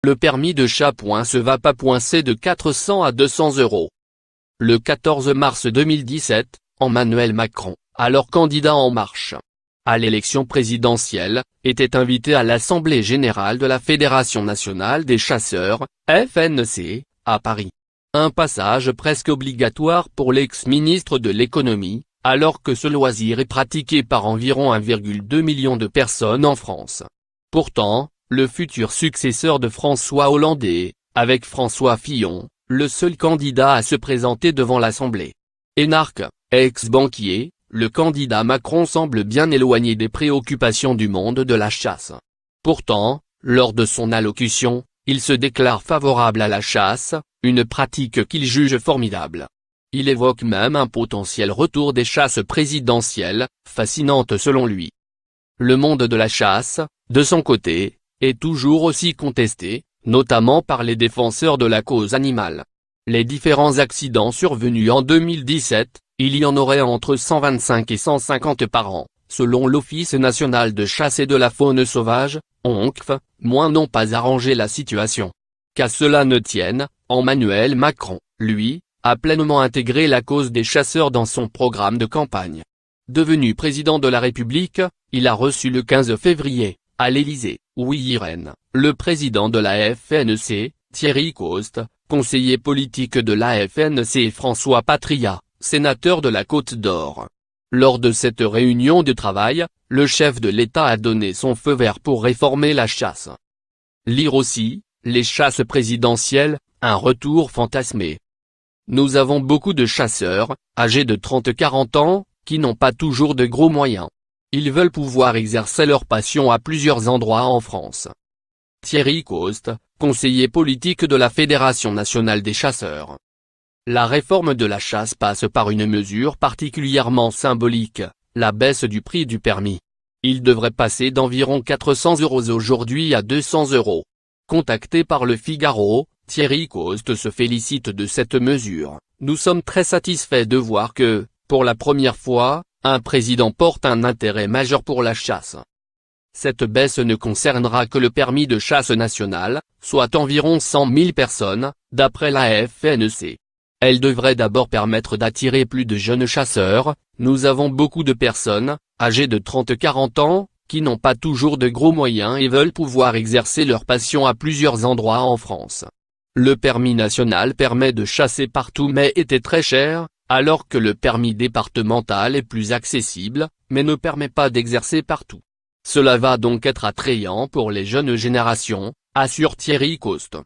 Le permis de chasse va pas c'est de 400 à 200 €. Le 14 mars 2017, Emmanuel Macron, alors candidat En Marche à l'élection présidentielle, était invité à l'Assemblée générale de la Fédération nationale des chasseurs, FNC, à Paris. Un passage presque obligatoire pour l'ex-ministre de l'économie, alors que ce loisir est pratiqué par environ 1,2 million de personnes en France. Pourtant, le futur successeur de François Hollande est, avec François Fillon, le seul candidat à se présenter devant l'Assemblée. Énarque, ex-banquier, le candidat Macron semble bien éloigné des préoccupations du monde de la chasse. Pourtant, lors de son allocution, il se déclare favorable à la chasse, une pratique qu'il juge formidable. Il évoque même un potentiel retour des chasses présidentielles, fascinante selon lui. Le monde de la chasse, de son côté, est toujours aussi contesté, notamment par les défenseurs de la cause animale. Les différents accidents survenus en 2017, il y en aurait entre 125 et 150 par an, selon l'Office national de chasse et de la faune sauvage, ONCF, moins n'ont pas arrangé la situation. Qu'à cela ne tienne, Emmanuel Macron, lui, a pleinement intégré la cause des chasseurs dans son programme de campagne. Devenu président de la République, il a reçu le 15 février, à l'Élysée, Louis Irène, le président de la FNC, Thierry Coste, conseiller politique de la FNC et François Patriat, sénateur de la Côte d'Or. Lors de cette réunion de travail, le chef de l'État a donné son feu vert pour réformer la chasse. Lire aussi, les chasses présidentielles, un retour fantasmé. Nous avons beaucoup de chasseurs, âgés de 30-40 ans, qui n'ont pas toujours de gros moyens. Ils veulent pouvoir exercer leur passion à plusieurs endroits en France. Thierry Coste, conseiller politique de la Fédération nationale des chasseurs. La réforme de la chasse passe par une mesure particulièrement symbolique, la baisse du prix du permis. Il devrait passer d'environ 400 € aujourd'hui à 200 €. Contacté par Le Figaro, Thierry Coste se félicite de cette mesure. Nous sommes très satisfaits de voir que, pour la première fois, un président porte un intérêt majeur pour la chasse. Cette baisse ne concernera que le permis de chasse national, soit environ 100 000 personnes, d'après la FNC. Elle devrait d'abord permettre d'attirer plus de jeunes chasseurs. Nous avons beaucoup de personnes, âgées de 30-40 ans, qui n'ont pas toujours de gros moyens et veulent pouvoir exercer leur passion à plusieurs endroits en France. Le permis national permet de chasser partout mais était très cher, alors que le permis départemental est plus accessible, mais ne permet pas d'exercer partout. Cela va donc être attrayant pour les jeunes générations, assure Thierry Coste.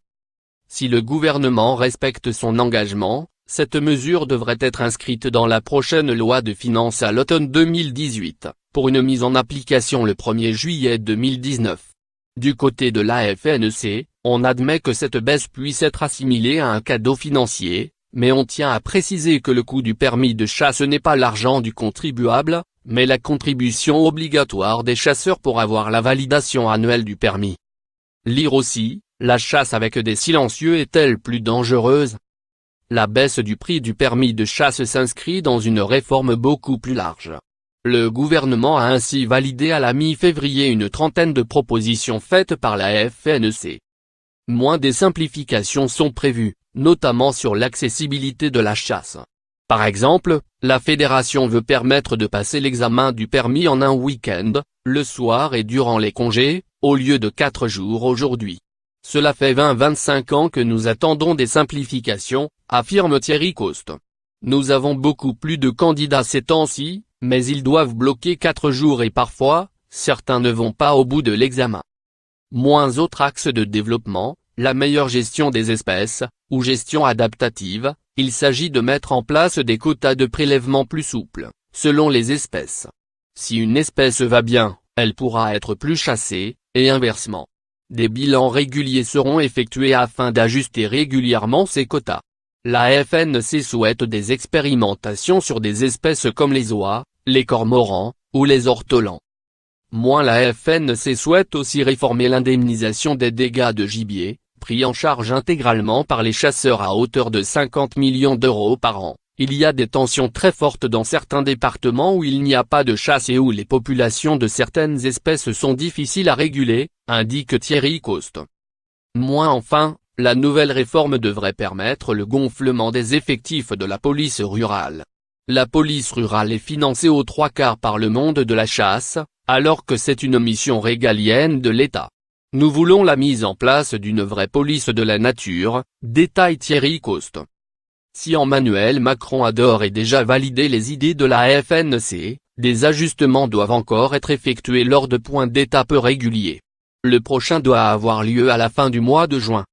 Si le gouvernement respecte son engagement, cette mesure devrait être inscrite dans la prochaine loi de finances à l'automne 2018, pour une mise en application le 1er juillet 2019. Du côté de la FNC, on admet que cette baisse puisse être assimilée à un cadeau financier, mais on tient à préciser que le coût du permis de chasse n'est pas l'argent du contribuable, mais la contribution obligatoire des chasseurs pour avoir la validation annuelle du permis. Lire aussi, la chasse avec des silencieux est-elle plus dangereuse? La baisse du prix du permis de chasse s'inscrit dans une réforme beaucoup plus large. Le gouvernement a ainsi validé à la mi-février une trentaine de propositions faites par la FNC. Moins des simplifications sont prévues, notamment sur l'accessibilité de la chasse. Par exemple, la fédération veut permettre de passer l'examen du permis en un week-end, le soir et durant les congés, au lieu de 4 jours aujourd'hui. Cela fait 20-25 ans que nous attendons des simplifications, affirme Thierry Coste. Nous avons beaucoup plus de candidats ces temps-ci, mais ils doivent bloquer 4 jours et parfois, certains ne vont pas au bout de l'examen. Moins autre axe de développement, la meilleure gestion des espèces, ou gestion adaptative, il s'agit de mettre en place des quotas de prélèvement plus souples, selon les espèces. Si une espèce va bien, elle pourra être plus chassée, et inversement. Des bilans réguliers seront effectués afin d'ajuster régulièrement ces quotas. La FNC souhaite des expérimentations sur des espèces comme les oies, les cormorans, ou les ortolans. La FNC souhaite aussi réformer l'indemnisation des dégâts de gibier, pris en charge intégralement par les chasseurs à hauteur de 50 millions € par an. Il y a des tensions très fortes dans certains départements où il n'y a pas de chasse et où les populations de certaines espèces sont difficiles à réguler, indique Thierry Coste. Moins enfin, la nouvelle réforme devrait permettre le gonflement des effectifs de la police rurale. La police rurale est financée aux 3/4 par le monde de la chasse, alors que c'est une mission régalienne de l'État. Nous voulons la mise en place d'une vraie police de la nature, détaille Thierry Coste. Si Emmanuel Macron a d'ores et déjà validé les idées de la FNC, des ajustements doivent encore être effectués lors de points d'étape réguliers. Le prochain doit avoir lieu à la fin du mois de juin.